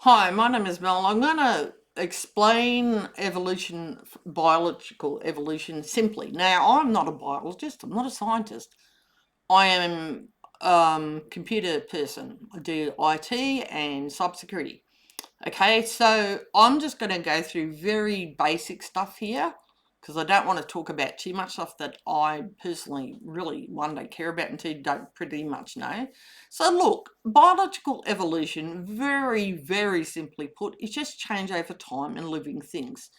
Hi, my name is Mel. I'm going to explain biological evolution simply. Now, I'm not a biologist, I'm not a scientist. I am computer person. I do IT and cybersecurity. Okay, so I'm just going to go through very basic stuff here because I don't want to talk about too much stuff that I personally really one don't care about and two don't pretty much know. So look, biological evolution, very, very simply put, is just change over time in living things,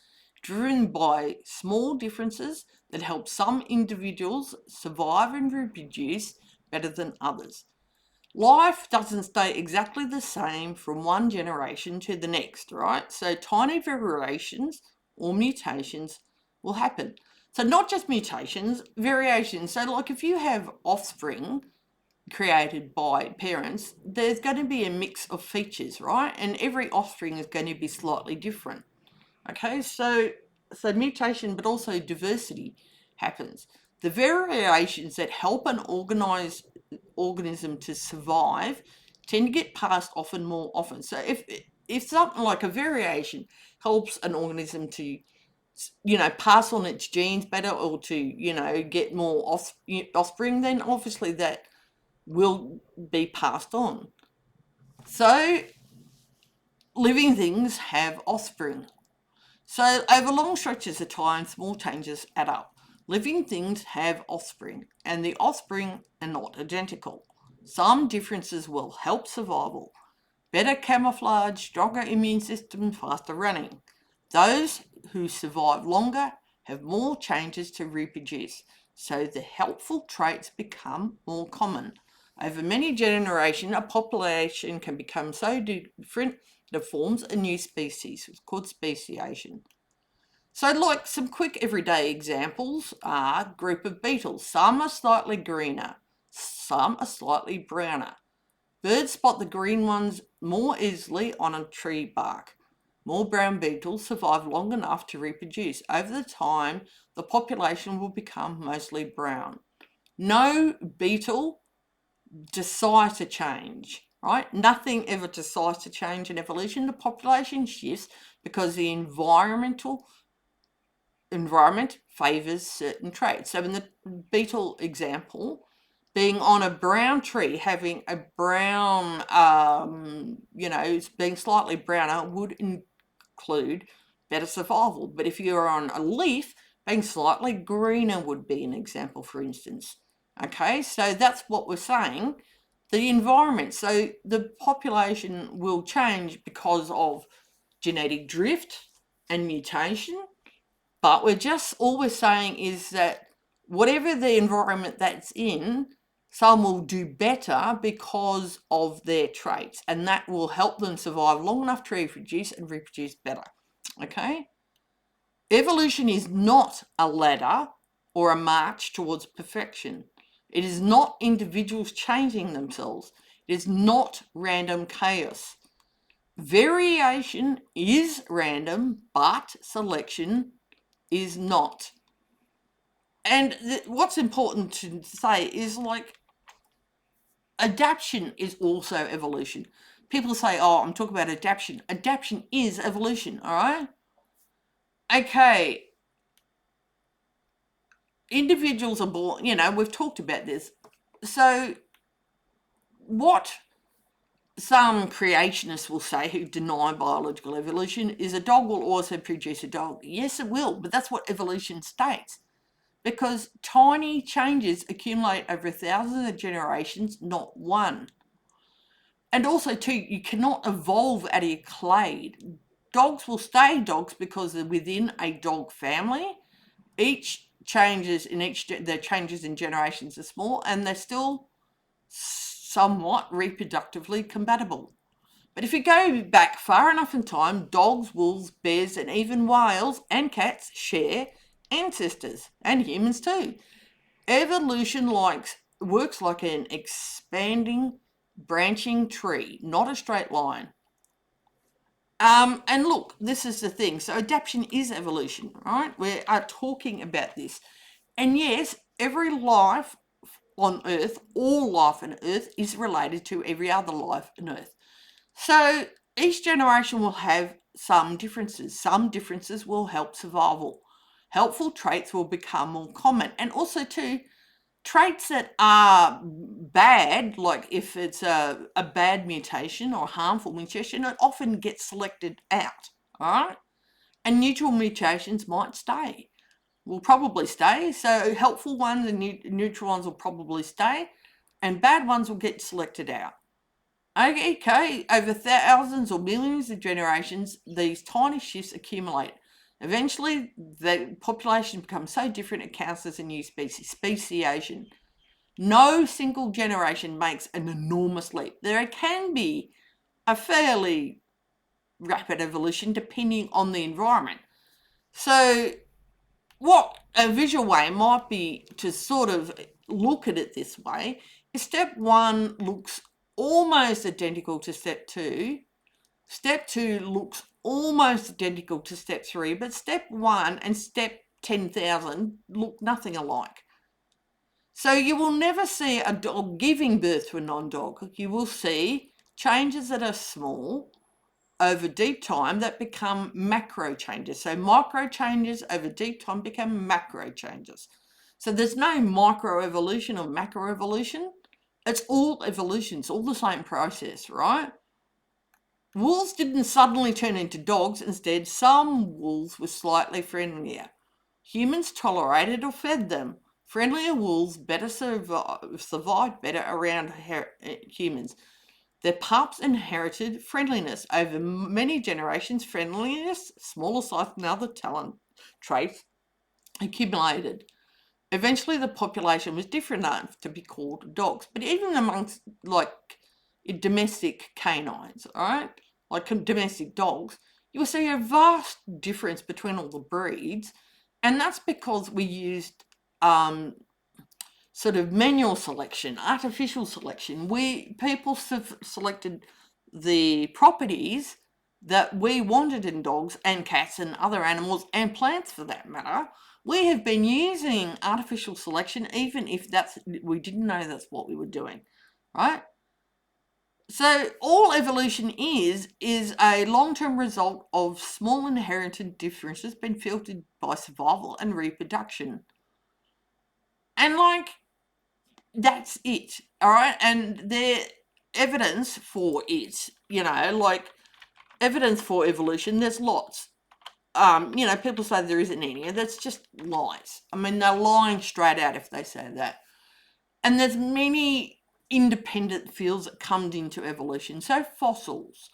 driven by small differences that help some individuals survive and reproduce better than others. Life doesn't stay exactly the same from one generation to the next, right? So tiny variations or mutations will happen. So not just mutations, variations. So like if you have offspring created by parents, there's going to be a mix of features, right? And every offspring is going to be slightly different. Okay, so mutation, but also diversity happens. The variations that help an organism to survive tend to get passed often more often. So if something like a variation helps an organism to pass on its genes better or to get more offspring, then obviously that will be passed on. So living things have offspring. So, over long stretches of time, small changes add up. Living things have offspring, and the offspring are not identical. Some differences will help survival. Better camouflage, stronger immune system, faster running. Those who survive longer have more changes to reproduce, so the helpful traits become more common. Over many generations, a population can become so different that it forms a new species. It's called speciation. So, like some quick everyday examples are group of beetles. Some are slightly greener, some are slightly browner. Birds spot the green ones more easily on a tree bark. More brown beetles survive long enough to reproduce. Over the time, the population will become mostly brown. No beetle decides to change, right? Nothing ever decides to change in evolution. The population shifts because the environment favors certain traits. So in the beetle example, being on a brown tree, having a brown, being slightly browner would include better survival. But if you're on a leaf, being slightly greener would be an example, for instance. Okay, so that's what we're saying. The environment, so the population will change because of genetic drift and mutation, but all we're saying is that whatever the environment that's in, some will do better because of their traits, and that will help them survive long enough to reproduce and reproduce better. Okay? Evolution is not a ladder or a march towards perfection. It is not individuals changing themselves. It is not random chaos. Variation is random, but selection is not. And what's important to say is like adaptation is also evolution. People say, oh, I'm talking about adaptation. Adaptation is evolution, all right? Okay, individuals are born, we've talked about this. So, what some creationists will say who deny biological evolution is a dog will also produce a dog. Yes, it will, but that's what evolution states. Because tiny changes accumulate over thousands of generations, not one. And also, too, you cannot evolve out of your clade. Dogs will stay dogs because they're within a dog family. Their changes in generations are small, and they're still somewhat reproductively compatible. But if you go back far enough in time, dogs, wolves, bears, and even whales and cats share ancestors, and humans too. Evolution works like an expanding, branching tree, not a straight line. And look, this is the thing. So adaptation is evolution, right? We are talking about this. And yes, every life on Earth, all life on Earth is related to every other life on Earth. So each generation will have some differences. Some differences will help survival. Helpful traits will become more common. And also, too, traits that are bad, like if it's a bad mutation or harmful mutation, it often gets selected out, all right? And neutral mutations might stay, will probably stay. So helpful ones and neutral ones will probably stay, and bad ones will get selected out. Okay, over thousands or millions of generations, these tiny shifts accumulate. Eventually, the population becomes so different it counts as a new species, speciation. No single generation makes an enormous leap. There can be a fairly rapid evolution depending on the environment. So, what a visual way might be to sort of look at it this way is step one looks almost identical to step two. Step two looks almost identical to step three, but step one and step 10,000 look nothing alike. So you will never see a dog giving birth to a non-dog. You will see changes that are small over deep time that become macro changes. So micro changes over deep time become macro changes. So there's no micro evolution or macro evolution. It's all evolution. It's all the same process, right? Wolves didn't suddenly turn into dogs. Instead, some wolves were slightly friendlier. Humans tolerated or fed them. Friendlier wolves better survived better around humans. Their pups inherited friendliness. Over many generations, friendliness, smaller size and other talent traits accumulated. Eventually, the population was different enough to be called dogs. But even amongst, like, domestic canines, all right, like domestic dogs, you will see a vast difference between all the breeds. And that's because we used sort of manual selection, artificial selection. People selected the properties that we wanted in dogs and cats and other animals and plants for that matter. We have been using artificial selection even if we didn't know that's what we were doing, right? So all evolution is a long-term result of small inherited differences being filtered by survival and reproduction. And like, that's it, all right? And the evidence for it, like evidence for evolution, there's lots. People say there isn't any, and that's just lies. I mean, they're lying straight out if they say that. And there's many independent fields that come into evolution. So fossils.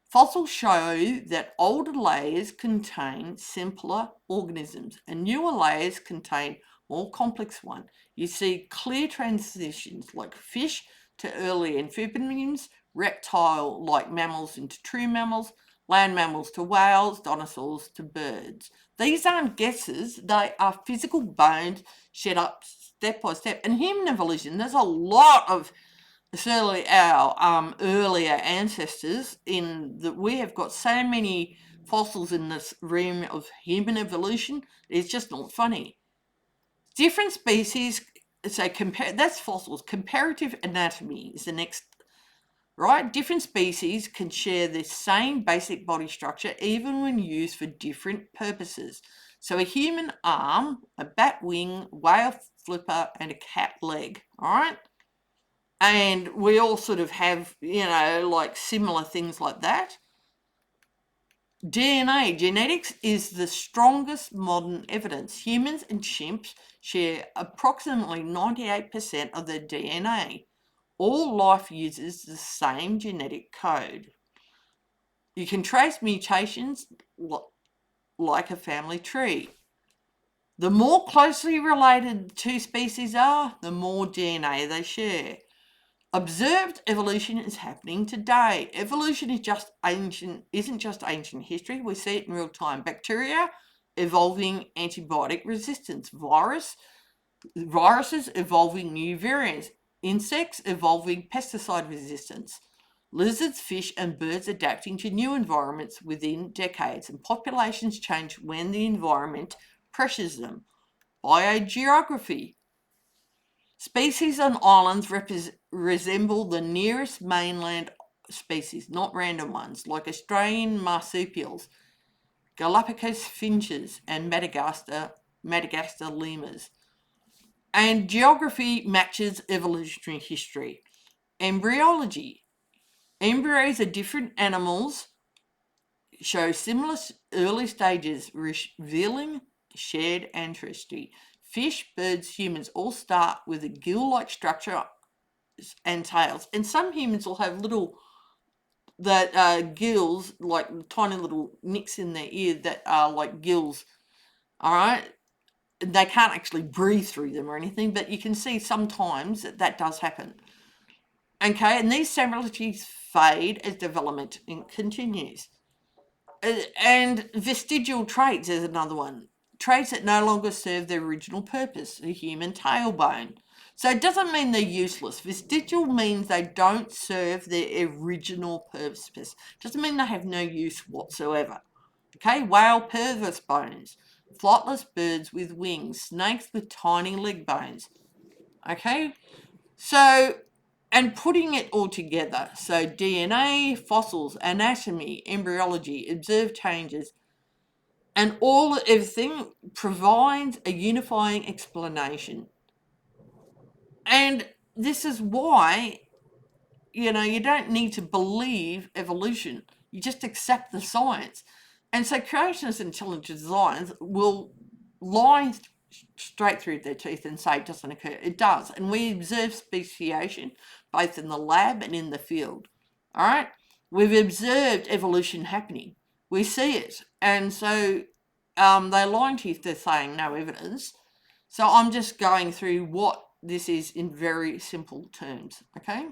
Fossils show that older layers contain simpler organisms and newer layers contain more complex ones. You see clear transitions like fish to early amphibians, reptile-like mammals into true mammals, land mammals to whales, dinosaurs to birds. These aren't guesses, they are physical bones shed up step by step. And human evolution, there's a lot of, certainly our earlier ancestors, in that we have got so many fossils in this realm of human evolution, it's just not funny. Different species, so that's fossils. Comparative anatomy is the next, right? Different species can share the same basic body structure even when used for different purposes. So a human arm, a bat wing, whale flipper, and a cat leg, all right? And we all sort of have, like similar things like that. DNA, genetics, is the strongest modern evidence. Humans and chimps share approximately 98% of their DNA. All life uses the same genetic code. You can trace mutations like a family tree. The more closely related two species are, the more DNA they share. Observed evolution is happening today. Evolution isn't just ancient history. We see it in real time. Bacteria evolving antibiotic resistance. Viruses evolving new variants. Insects evolving pesticide resistance. Lizards, fish, and birds adapting to new environments within decades. And populations change when the environment pressures them. Biogeography. Species on islands resemble the nearest mainland species, not random ones, like Australian marsupials, Galapagos finches, and Madagascar lemurs. And geography matches evolutionary history. Embryology. Embryos of different animals show similar early stages, revealing shared ancestry. Fish, birds, humans all start with a gill-like structure and tails, and some humans will have little gills, like tiny little nicks in their ear that are like gills. All right, they can't actually breathe through them or anything, but you can see sometimes that does happen. Okay, and these similarities fade as development continues. And vestigial traits is another one. Traits that no longer serve their original purpose, a human tailbone. So it doesn't mean they're useless. Vestigial means they don't serve their original purpose. Doesn't mean they have no use whatsoever. Okay, whale pelvis bones, flightless birds with wings, snakes with tiny leg bones. Okay, so, and putting it all together, so DNA, fossils, anatomy, embryology, observed changes, and everything provides a unifying explanation. And this is why, you don't need to believe evolution. You just accept the science. And so creationist intelligent design will lie straight through their teeth and say it doesn't occur. It does. And we observe speciation both in the lab and in the field. All right? We've observed evolution happening. We see it. And so they're lying to you if they're saying no evidence. So I'm just going through what this is in very simple terms. Okay?